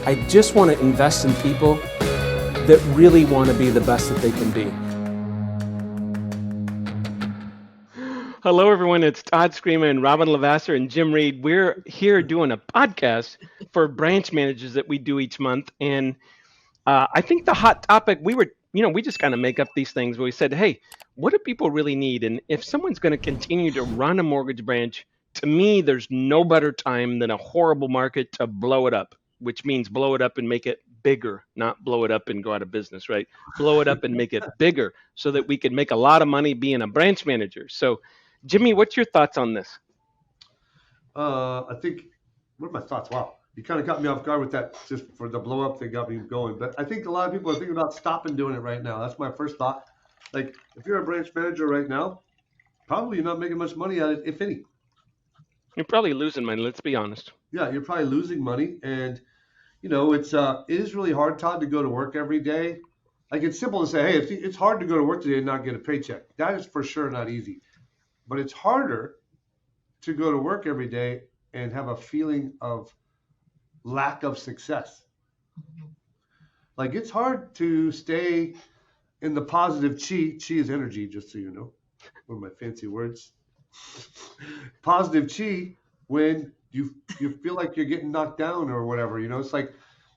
I just want to invest in people that really want to be the best that they can be. Hello, everyone. It's Todd Scrima and Robyn, LaVassaur, and Jim Reed. We're here doing a podcast for branch managers that we do each month. And I think the hot topic, we just kind of make up these things. We said, hey, what do people really need? And if someone's going to continue to run a mortgage branch, to me, there's no better time than a horrible market to blow it up, which means blow it up and make it bigger, not blow it up and go out of business, right? Blow it up and make it bigger so that we can make a lot of money being a branch manager. So, Jimmy, what's your thoughts on this? I think, what are my thoughts? Wow. You kind of got me off guard with that, just for the blow up thing got me going. But I think a lot of people are thinking about stopping doing it right now. That's my first thought. Like, if you're a branch manager right now, probably you're not making much money at it, if any. You're probably losing money, let's be honest. Yeah, you're probably losing money. And, it is really hard, Todd, to go to work every day. Like, it's simple to say, hey, it's hard to go to work today and not get a paycheck. That is for sure not easy. But it's harder to go to work every day and have a feeling of lack of success. Like, it's hard to stay in the positive chi. Chi is energy, just so you know. One of my fancy words. Positive chi when you feel like you're getting knocked down or whatever. It's like,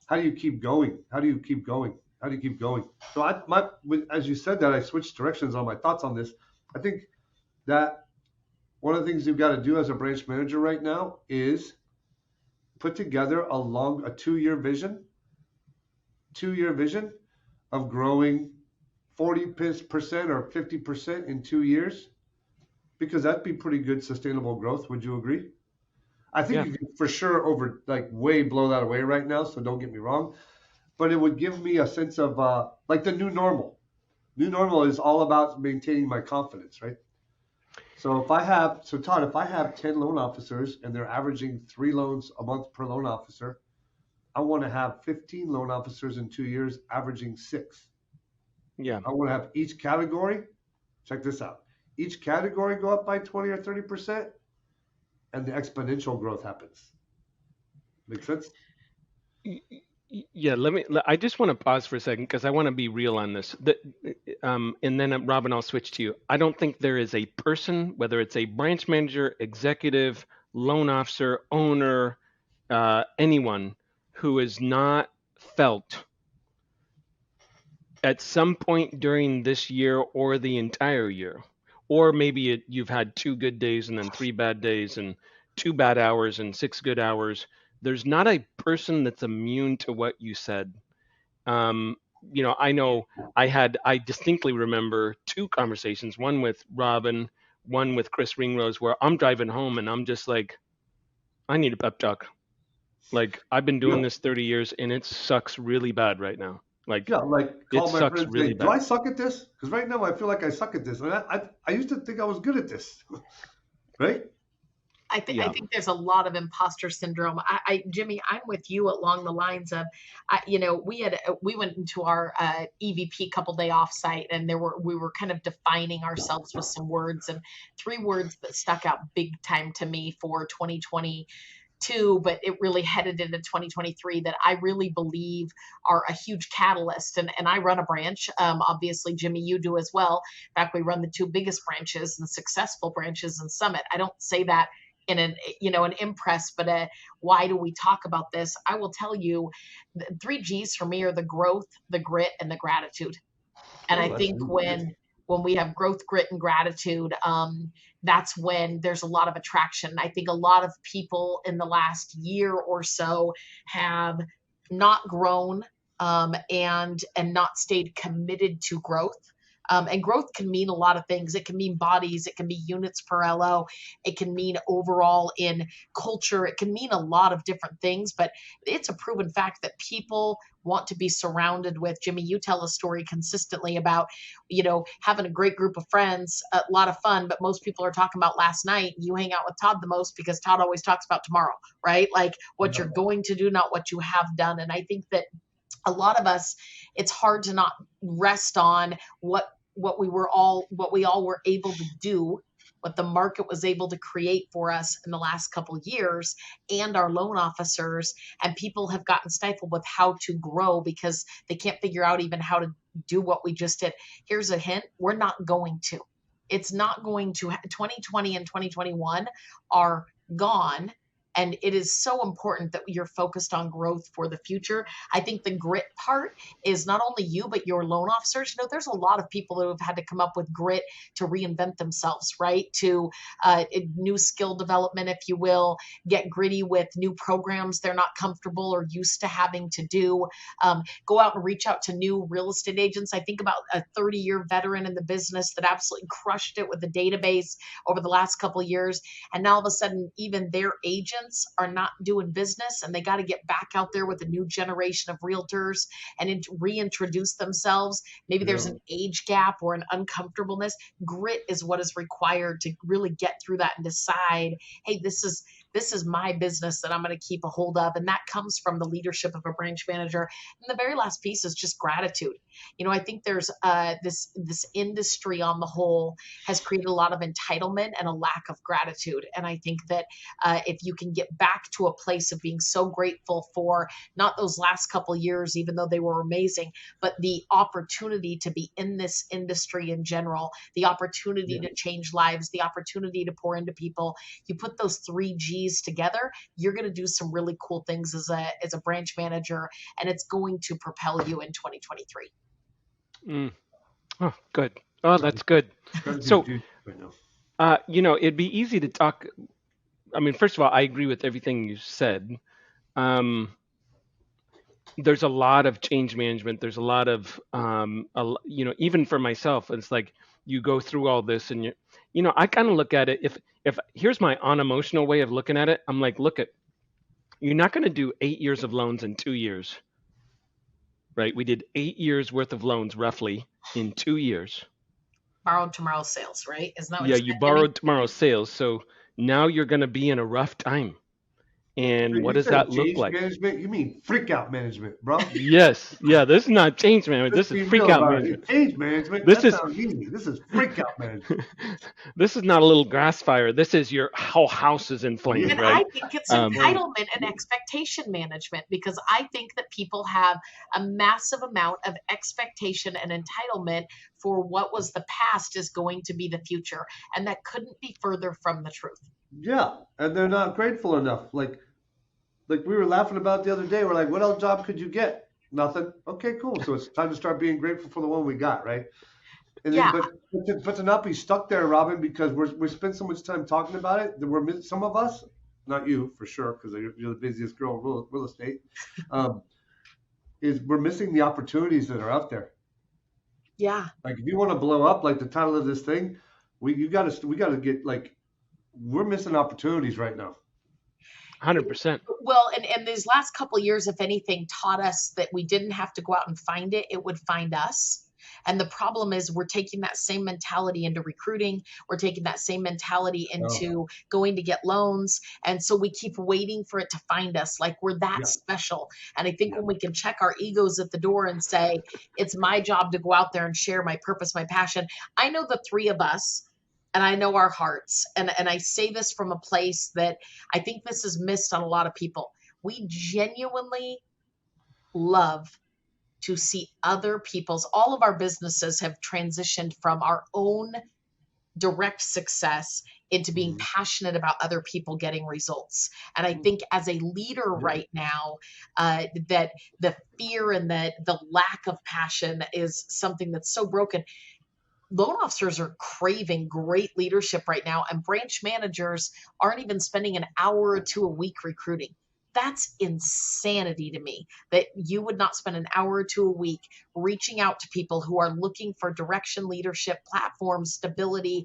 how do you keep going? How do you keep going? How do you keep going? So as you said that, I switched directions on my thoughts on this. I think that one of the things you've got to do as a branch manager right now is put together a 2-year vision of growing 40% or 50% in 2 years, because that'd be pretty good sustainable growth. Would you agree? I think you can for sure way blow that away right now, so don't get me wrong. But it would give me a sense of like the new normal. New normal is all about maintaining my confidence, right? So Todd, if I have 10 loan officers and they're averaging 3 loans a month per loan officer, I want to have 15 loan officers in 2 years averaging 6. Yeah. I want to have each category, check this out, each category go up by 20 or 30%, and the exponential growth happens. Make sense? Yeah, I just want to pause for a second because I want to be real on this. And then Robyn, I'll switch to you. I don't think there is a person, whether it's a branch manager, executive, loan officer, owner, anyone who has not felt at some point during this year or the entire year, or maybe you've had 2 good days and then 3 bad days and 2 bad hours and 6 good hours. There's not a person that's immune to what you said. I know I distinctly remember 2 conversations, one with Robyn, one with Chris Ringrose, where I'm driving home and I'm just like, I need a pep talk. Like, I've been doing this 30 years and it sucks really bad right now. Call my friends and say, do I suck at this? Because right now I feel like I suck at this. And I used to think I was good at this, right? I think there's a lot of imposter syndrome. Jimmy, I'm with you along the lines of, we went into our EVP couple day offsite, and we were kind of defining ourselves with some words, and 3 words that stuck out big time to me for 2022, but it really headed into 2023 that I really believe are a huge catalyst. And I run a branch. Obviously, Jimmy, you do as well. In fact, we run the 2 biggest branches and successful branches in Summit. I don't say that in an impress, but why do we talk about this? I will tell you, the 3 G's for me are the growth, the grit, and the gratitude. And I think when we have growth, grit, and gratitude, that's when there's a lot of attraction. I think a lot of people in the last year or so have not grown and not stayed committed to growth. And growth can mean a lot of things. It can mean bodies. It can be units per LO. It can mean overall in culture. It can mean a lot of different things, but it's a proven fact that people want to be surrounded with. Jimmy, you tell a story consistently about, having a great group of friends, a lot of fun, but most people are talking about last night. You hang out with Todd the most because Todd always talks about tomorrow, right? Like what you're going to do, not what you have done. And I think that a lot of us, it's hard to not rest on what we all were able to do what the market was able to create for us in the last couple of years, and our loan officers, and people have gotten stifled with how to grow because they can't figure out even how to do what we just did. Here's a hint: we're not going to. It's not going to. 2020 and 2021 are gone. And it is so important that you're focused on growth for the future. I think the grit part is not only you, but your loan officers. You know, there's a lot of people who have had to come up with grit to reinvent themselves, right? To new skill development, if you will, get gritty with new programs they're not comfortable or used to having to do. Go out and reach out to new real estate agents. I think about a 30-year veteran in the business that absolutely crushed it with the database over the last couple of years. And now all of a sudden, even their agents are not doing business, and they got to get back out there with a new generation of realtors and reintroduce themselves. Maybe there's an age gap or an uncomfortableness. Grit is what is required to really get through that and decide, hey, this is my business that I'm going to keep a hold of. And that comes from the leadership of a branch manager. And the very last piece is just gratitude. You know, I think there's this industry on the whole has created a lot of entitlement and a lack of gratitude. And I think that if you can get back to a place of being so grateful for not those last couple of years, even though they were amazing, but the opportunity to be in this industry in general, the opportunity to change lives, the opportunity to pour into people, you put those 3 G's together, you're going to do some really cool things as a branch manager, and it's going to propel you in 2023. Oh, good. Oh, that's good. So, you know, it'd be easy to talk. I mean, first of all, I agree with everything you said. There's a lot of change management. There's a lot of, you know, even for myself, it's like you go through all this and you know, I kind of look at it. If here's my unemotional way of looking at it, I'm like, look at, you're not going to do 8 years of loans in 2 years, right? We did 8 years worth of loans roughly in 2 years. Borrowed tomorrow's sales, right? Isn't that what you borrowed tomorrow's sales. So now you're going to be in a rough time. And what does that look like? Management? You mean freak out management, bro? Yes. Yeah. This is not change management. This is freak out management. Change management. This is sounds easy. This is freak out management. This is not a little grass fire. This is your whole house is in flames, and right? I think it's entitlement and expectation management, because I think that people have a massive amount of expectation and entitlement for what was the past is going to be the future. And that couldn't be further from the truth. Yeah, and they're not grateful enough. Like we were laughing about the other day. We're like, what else job could you get? Nothing. Okay, cool. So it's time to start being grateful for the one we got, right? And then, but to not be stuck there, Robyn, because we spend so much time talking about it that we're some of us, not you for sure, because you're the busiest girl in real estate, is we're missing the opportunities that are out there. Yeah. Like if you want to blow up, like the title of this thing, we got to get like. We're missing opportunities right now. 100%. Well, and these last couple of years, if anything, taught us that we didn't have to go out and find it. It would find us. And the problem is we're taking that same mentality into recruiting. We're taking that same mentality into going to get loans. And so we keep waiting for it to find us, like we're that special. And I think when we can check our egos at the door and say, it's my job to go out there and share my purpose, my passion. I know the 3 of us, and I know our hearts. And I say this from a place that I think this is missed on a lot of people. We genuinely love to see other people's, all of our businesses have transitioned from our own direct success into being passionate about other people getting results. And I think as a leader right now, that the fear and the lack of passion is something that's so broken. Loan officers are craving great leadership right now, and branch managers aren't even spending an hour or 2 a week recruiting. That's insanity to me, that you would not spend an hour or 2 a week reaching out to people who are looking for direction, leadership, platforms, stability,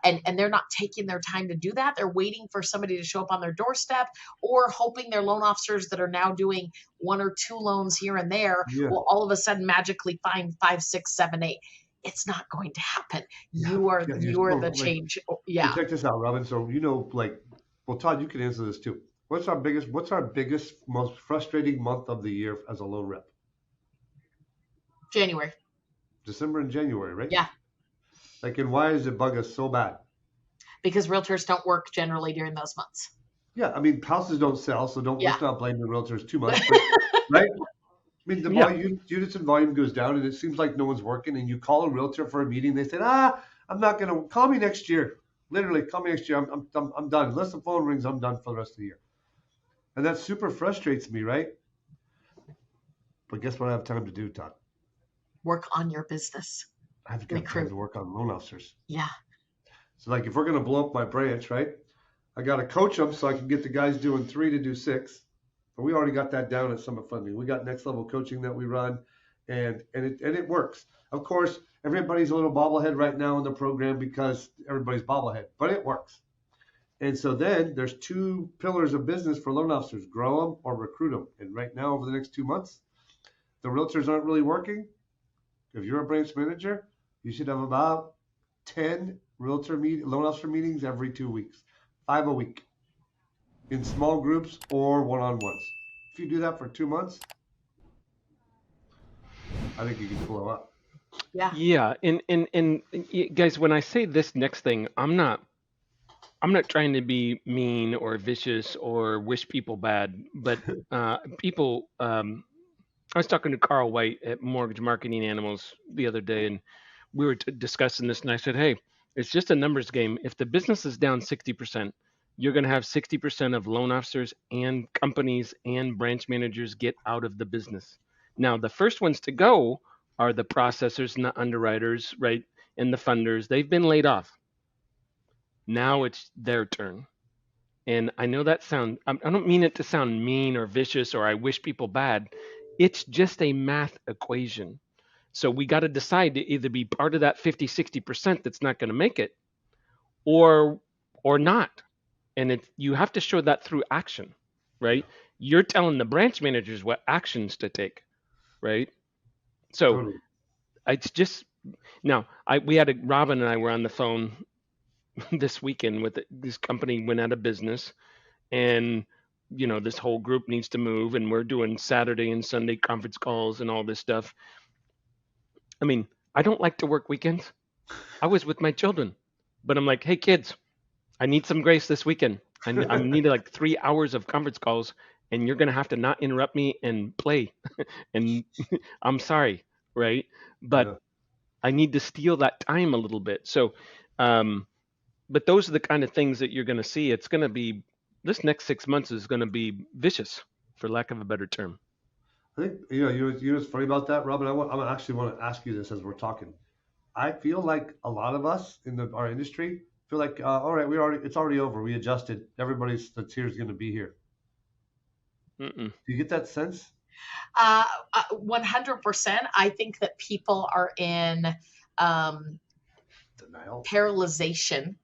and they're not taking their time to do that. They're waiting for somebody to show up on their doorstep, or hoping their loan officers that are now doing 1 or 2 loans here and there will all of a sudden magically find 5, 6, 7, 8. It's not going to happen. You are the change. Yeah. Check this out, Robyn. So, you know, like, well, Todd, you can answer this too. What's our biggest, most frustrating month of the year as a loan rep? January. December and January, right? Yeah. Like, and why does it bug us so bad? because realtors don't work generally during those months. Yeah, I mean, houses don't sell, so Yeah. let's not blame the realtors too much, but, right? I mean, the Yeah. volume, units and volume goes down, and it seems like no one's working. And you call a realtor for a meeting, they said, I'm not gonna call me next year. Literally, call me next year. I'm done. Unless the phone rings, I'm done for the rest of the year. And that super frustrates me, right? But guess what I have time to do, Todd? Work on your business. I have time Recruit. to work on loan officers. Yeah. So like if we're gonna blow up my branch, right? I gotta coach them so I can get the guys doing 3 to do 6. But we already got that down at Summit Funding. We got next level coaching that we run, and it works. Of course, everybody's a little bobblehead right now in the program because everybody's bobblehead, but it works. And so then there's 2 pillars of business for loan officers: grow them or recruit them. And right now, over the next 2 months, the realtors aren't really working. If you're a branch manager, you should have about 10 loan officer meetings every 2 weeks, 5 a week, in small groups or one-on-ones. If you do that for 2 months, I think you can blow up. Yeah. Yeah, and guys, when I say this next thing, I'm not trying to be mean or vicious or wish people bad, but people. I was talking to Carl White at Mortgage Marketing Animals the other day, and we were discussing this, and I said, "Hey, it's just a numbers game. If the business is down 60%, you're going to have 60% of loan officers and companies and branch managers get out of the business. Now, the first ones to go are the processors and the underwriters, right, and the funders. They've been laid off. Now it's their turn." And I know that I don't mean it to sound mean or vicious or I wish people bad. It's just a math equation. So we got to decide to either be part of that 50, 60% that's not going to make it or not. And you have to show that through action, right? You're telling the branch managers what actions to take, right? So Totally. it's just now Robyn and I were on the phone this weekend with this company went out of business, and this whole group needs to move, and we're doing Saturday and Sunday conference calls and all this stuff. I mean, I don't like to work weekends. I was with my children, but I'm like, hey kids, I need some grace this weekend. I need like 3 hours of conference calls, and you're gonna have to not interrupt me and play. And I'm sorry, right? But Yeah. I need to steal that time a little bit. So, but those are the kind of things that you're going to see. It's going to be this next 6 months is going to be vicious, for lack of a better term. I think you know what's funny about that, Robyn. I actually want to ask you this as we're talking. I feel like a lot of us in our industry feel like, all right, it's already over. We adjusted. Everybody's that's here is going to be here. Mm-mm. Do you get that sense? 100%. I think that people are in Denial. paralyzation,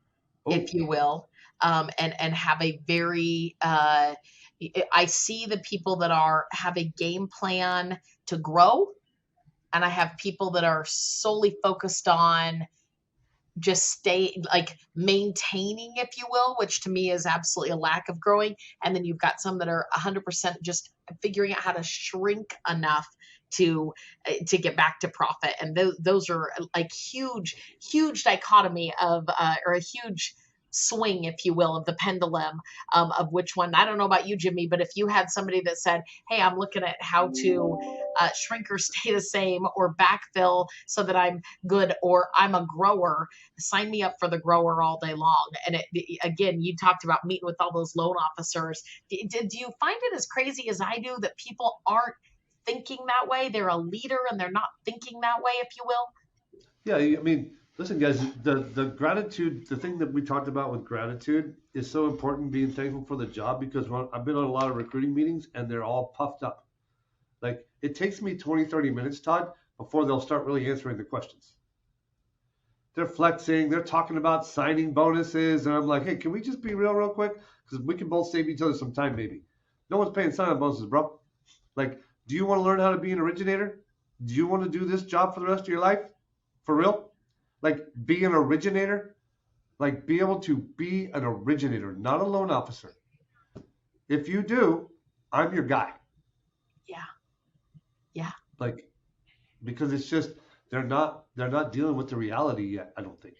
if you will, and have a very I see the people that have a game plan to grow, and I have people that are solely focused on just maintaining, if you will, which to me is absolutely a lack of growing. And then you've got some that are 100% just figuring out how to shrink enough to get back to profit. And those are like huge dichotomy of or a huge swing, if you will, of the pendulum of which one. I don't know about you, Jimmy, but if you had somebody that said, hey, I'm looking at how to shrink or stay the same or backfill so that I'm good, or I'm a grower, sign me up for the grower all day long. And again, you talked about meeting with all those loan officers. Do you find it as crazy as I do that people aren't thinking that way? They're a leader and they're not thinking that way, if you will. Yeah, I mean, listen, guys, the gratitude, the thing that we talked about with gratitude is so important, being thankful for the job, because I've been on a lot of recruiting meetings and they're all puffed up. Like it takes me 20, 30 minutes, Todd, before they'll start really answering the questions. They're flexing, they're talking about signing bonuses, and I'm like, hey, can we just be real quick? Because we can both save each other some time, maybe. No one's paying sign-on bonuses, bro. Like, do you want to learn how to be an originator? Do you want to do this job for the rest of your life? For real? Like, be an originator? Like, be able to be an originator, not a loan officer. If you do, I'm your guy. Yeah. Like, because it's just they're not dealing with the reality yet, I don't think.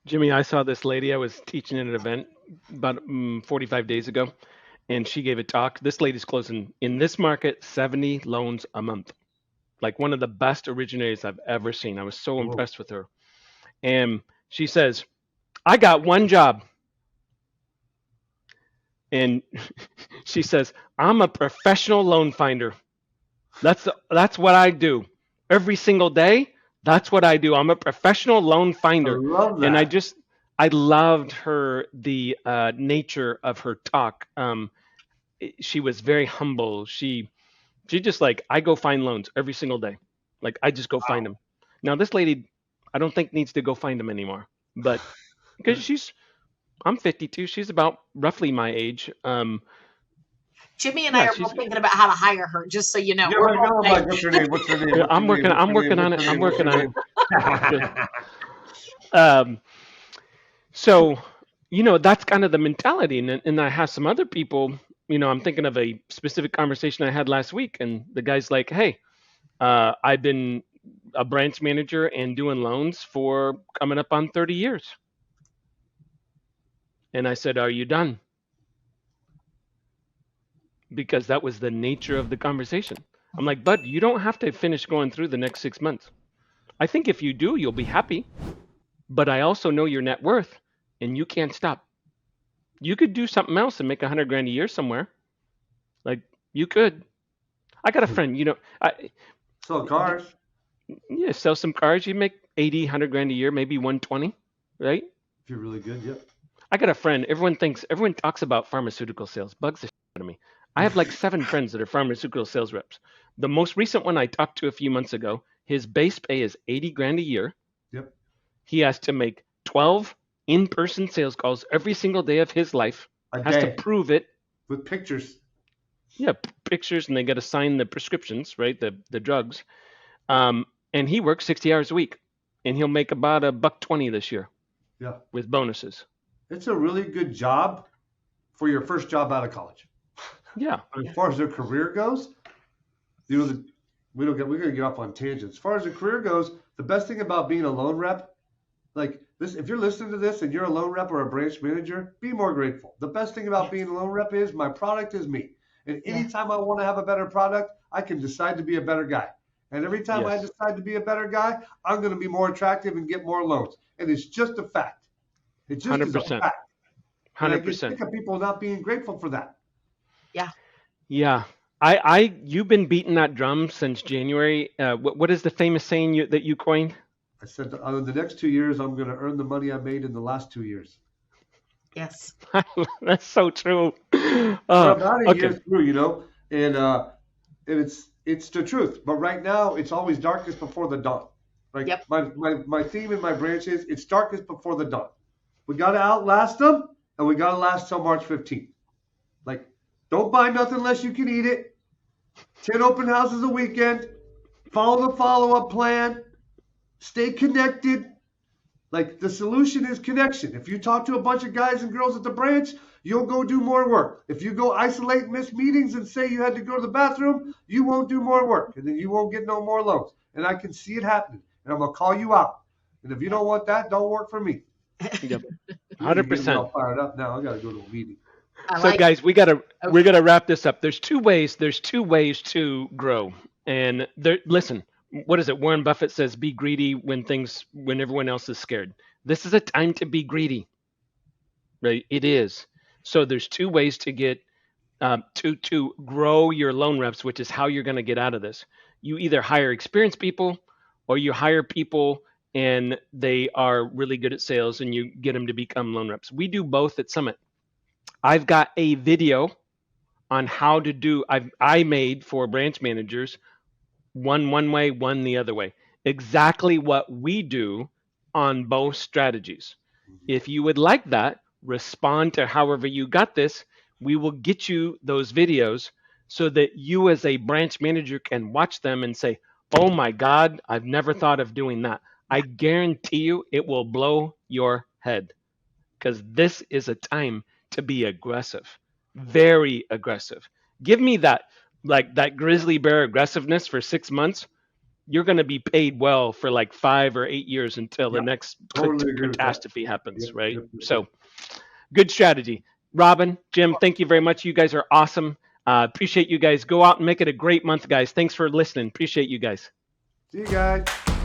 Jimmy, I saw this lady. I was teaching at an event about 45 days ago, and she gave a talk. This lady's closing in this market 70 loans a month. Like one of the best originators I've ever seen. I was so Whoa. impressed with her. And she says, I got one job. And she says, I'm a professional loan finder. That's what I do. Every single day, that's what I do. I'm a professional loan I finder. love And that. I loved the nature of her talk. She was very humble. She just like, I go find loans every single day. Like I just go find them. Now this lady, I don't think needs to go find them anymore, but because I'm 52, she's about roughly my age. Jimmy and I Yeah, are both thinking about how to hire her, just so you know. Yeah, We're right now both I'm like, like, what's her name? What's her name? What's her I'm name? working. What's I'm her working name? on it. What's her I'm name? What's her working on it. name? Um, so, that's kind of the mentality. And I have some other people, I'm thinking of a specific conversation I had last week. And the guy's like, hey, I've been a branch manager and doing loans for coming up on 30 years. And I said, are you done? Because that was the nature of the conversation. I'm like, bud, you don't have to finish going through the next 6 months. I think if you do, you'll be happy. But I also know your net worth and you can't stop. You could do something else and make 100 grand a year somewhere. Like you could. I got a friend, Sell cars. yeah, sell some cars. You make 80, 100 grand a year, maybe 120, right? If you're really good, yep. I got a friend. Everyone talks about pharmaceutical sales. Bugs the shit out of me. I have like 7 friends that are pharmaceutical sales reps. The most recent one I talked to a few months ago, his base pay is 80 grand a year. Yep. He has to make 12 in-person sales calls every single day of his life. A Has to day prove it. with pictures. Yeah, pictures, and they got to sign the prescriptions, right? The drugs. And he works 60 hours a week, and he'll make about $120 this year Yeah. with bonuses. It's a really good job for your first job out of college. Yeah. As far as their career goes, we're gonna get off on tangents. As far as the career goes, the best thing about being a loan rep, like this, if you're listening to this and you're a loan rep or a branch manager, be more grateful. The best thing about being a loan rep is my product is me. And anytime I want to have a better product, I can decide to be a better guy. And every time I Yes. decide to be a better guy, I'm going to be more attractive and get more loans. And it's just a fact. It just is a 100%. fact. And I get 100%. sick of people not being grateful for that. Yeah. You've been beating that drum since January. What is the famous saying that you coined? I said, in the next 2 years, I'm going to earn the money I made in the last 2 years. yes. That's so true. We're about a year Okay. through, and it's the truth. But right now, it's always darkest before the dawn. Like Yep. my theme in my branch is it's darkest before the dawn. We got to outlast them, and we got to last till March 15th. Like, don't buy nothing unless you can eat it. 10 open houses a weekend. Follow the follow-up plan. Stay connected. Like, the solution is connection. If you talk to a bunch of guys and girls at the branch, you'll go do more work. If you go isolate and miss meetings and say you had to go to the bathroom, you won't do more work. And then you won't get no more loans. And I can see it happening. And I'm going to call you out. And if you don't want that, don't work for me. Yep. You're getting me 100%. all fired up now. I got to go to a meeting. I So like guys, we're gonna wrap this up. There's two ways to grow. And listen, what is it? Warren Buffett says be greedy when everyone else is scared. This is a time to be greedy. Right? It is. So there's 2 ways to get to grow your loan reps, which is how you're going to get out of this. You either hire experienced people or you hire people and they are really good at sales and you get them to become loan reps. We do both at Summit. I've got a video on how to do I made for branch managers, one way, one the other way. Exactly what we do on both strategies. If you would like that, respond to however you got this. We will get you those videos so that you as a branch manager can watch them and say, oh my God, I've never thought of doing that. I guarantee you it will blow your head because this is a time to be aggressive, very aggressive. Give me that, like that grizzly bear aggressiveness for 6 months. you're going to be paid well for like 5 or 8 years until the next totally agree with that. catastrophe happens, Yep, right? yep, yep. So good strategy. Robyn, Jim, thank you very much. You guys are awesome. Appreciate you guys. Go out and make it a great month, guys. Thanks for listening. Appreciate you guys. See you guys.